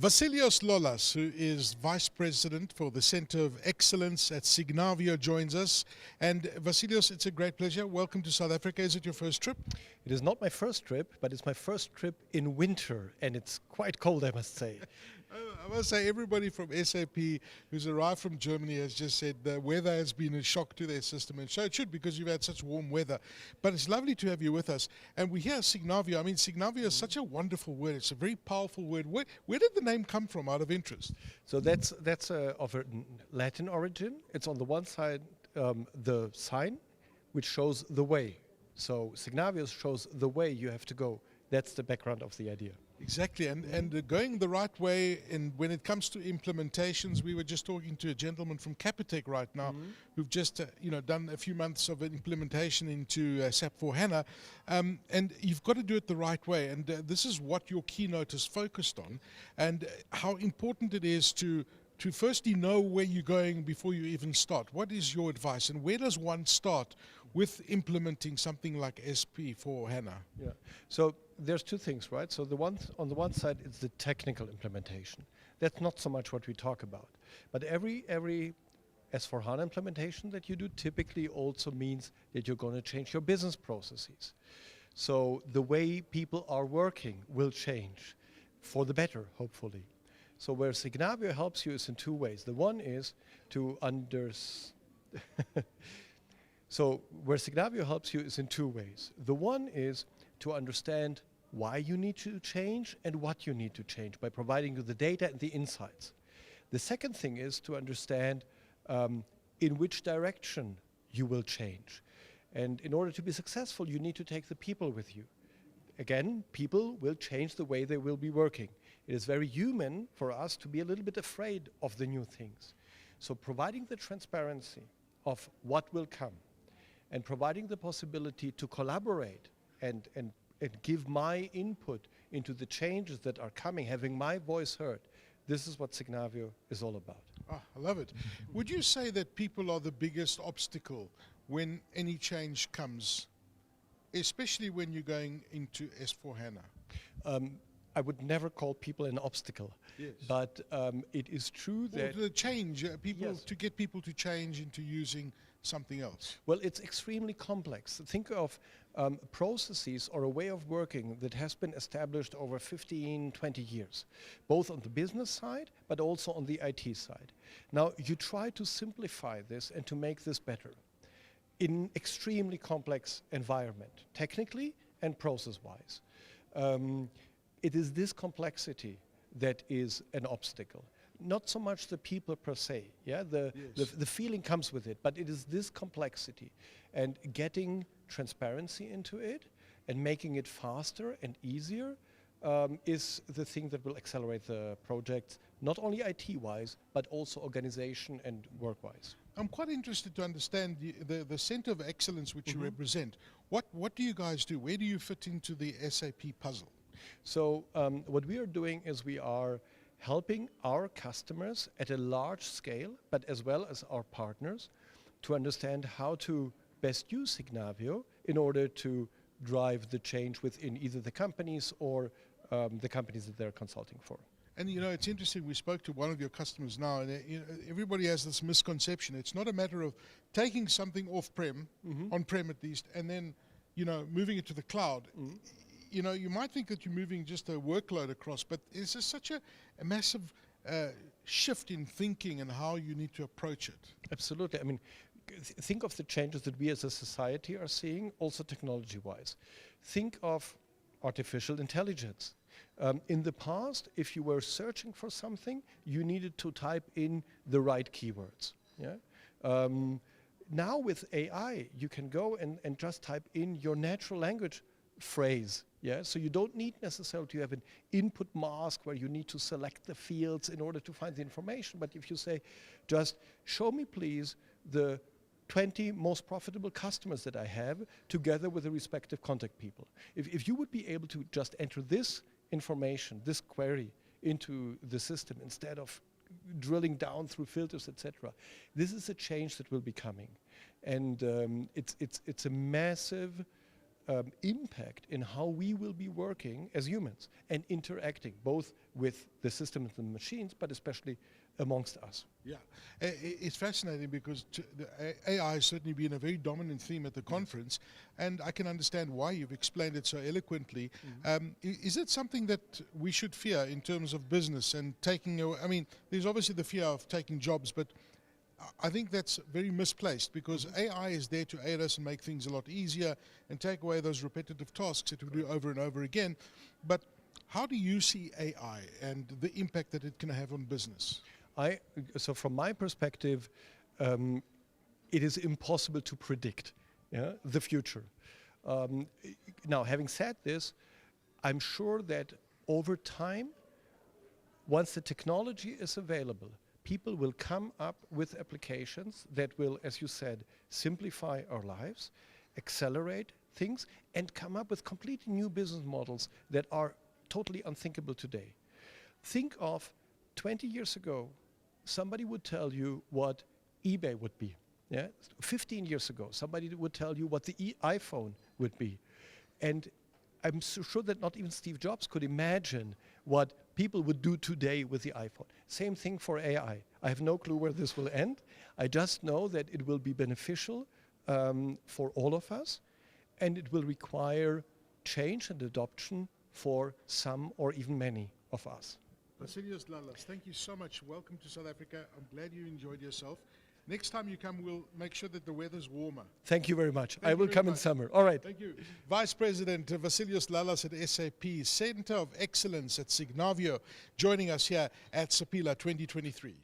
Wassilios Lolas, who is Vice President for the Center of Excellence at Signavio, joins us. And Wassilios, it's a great pleasure. Welcome to South Africa. Is it your first trip? It is not my first trip, but it's my first trip in winter, and it's quite cold, I must say. I must say, everybody from SAP who's arrived from Germany has just said the weather has been a shock to their system, and so it should, because you've had such warm weather. But it's lovely to have you with us. And we hear Signavio. I mean, Signavio is such a wonderful word. It's a very powerful word. Where did the name come from, out of interest? So that's of a Latin origin. It's on the one side the sign, which shows the way. So Signavio shows the way you have to go. That's the background of the idea. Exactly, and going the right way. And when it comes to implementations, we were just talking to a gentleman from Capitec right now, who've just done a few months of an implementation into SAP for HANA, and you've got to do it the right way. And this is what your keynote is focused on, and how important it is to firstly know where you're going before you even start. What is your advice, and where does one start with implementing something like SP for HANA? Yeah. So there's two things, right? So on the one side, it's the technical implementation. That's not so much what we talk about. But every S/4HANA implementation that you do typically also means that you're going to change your business processes. So the way people are working will change for the better, hopefully. So where Signavio helps you is in two ways. The one is to So where Signavio helps you is in two ways. The one is to understand why you need to change and what you need to change by providing you the data and the insights. The second thing is to understand in which direction you will change. And in order to be successful, you need to take the people with you. Again, people will change the way they will be working. It is very human for us to be a little bit afraid of the new things. So providing the transparency of what will come, and providing the possibility to collaborate and give my input into the changes that are coming, having my voice heard, this is what Signavio is all about. Oh, I love it. Would you say that people are the biggest obstacle when any change comes, especially when you're going into S/4HANA? I would never call people an obstacle, yes. But it is true that the change, yes. To get people to change into using something else. Well, it's extremely complex. Think of processes or a way of working that has been established over 15, 20 years, both on the business side, but also on the IT side. Now, you try to simplify this and to make this better in extremely complex environment, technically and process-wise. It is this complexity that is an obstacle. Not so much the people per se, yeah, the feeling comes with it, but it is this complexity, and getting transparency into it and making it faster and easier is the thing that will accelerate the project, not only IT-wise, but also organization and work-wise. I'm quite interested to understand the Center of Excellence which you represent. What do you guys do? Where do you fit into the SAP puzzle? So what we are doing is we are helping our customers at a large scale, but as well as our partners, to understand how to best use Signavio in order to drive the change within either the companies or the companies that they're consulting for. And it's interesting, we spoke to one of your customers now, and everybody has this misconception. It's not a matter of taking something off-prem, on-prem at least, and then moving it to the cloud. You might think that you're moving just a workload across, but it's just such a massive shift in thinking and how you need to approach it. Absolutely. I mean, think of the changes that we as a society are seeing, also technology-wise. Think of artificial intelligence. In the past, if you were searching for something, you needed to type in the right keywords. Yeah? Now with AI, you can go and just type in your natural language phrase. Yeah, so you don't need necessarily to have an input mask where you need to select the fields in order to find the information. But if you say, just show me please the 20 most profitable customers that I have together with the respective contact people. If you would be able to just enter this information, this query into the system instead of drilling down through filters, etc., this is a change that will be coming. And it's a massive impact in how we will be working as humans and interacting both with the systems and the machines, but especially amongst us. Yeah, it's fascinating because the AI has certainly been a very dominant theme at the conference, and I can understand why you've explained it so eloquently. Is it something that we should fear in terms of business and taking away? I mean, there's obviously the fear of taking jobs, but I think that's very misplaced because AI is there to aid us and make things a lot easier and take away those repetitive tasks that we do over and over again. But how do you see AI and the impact that it can have on business? So from my perspective, it is impossible to predict the future. Now, having said this, I'm sure that over time, once the technology is available, people will come up with applications that will, as you said, simplify our lives, accelerate things, and come up with completely new business models that are totally unthinkable today. Think of 20 years ago, somebody would tell you what eBay would be. 15 years ago, somebody would tell you what the iPhone would be. And I'm so sure that not even Steve Jobs could imagine what people would do today with the iPhone. Same thing for AI. I have no clue where this will end. I just know that it will be beneficial for all of us, and it will require change and adoption for some or even many of us. Wassilios Lolas, thank you so much. Welcome to South Africa. I'm glad you enjoyed yourself. Next time you come, we'll make sure that the weather's warmer. Thank you very much. I will come in summer. All right. Thank you. Vice President Wassilios Lolas at SAP, Center of Excellence at Signavio, joining us here at SAPHILA 2023.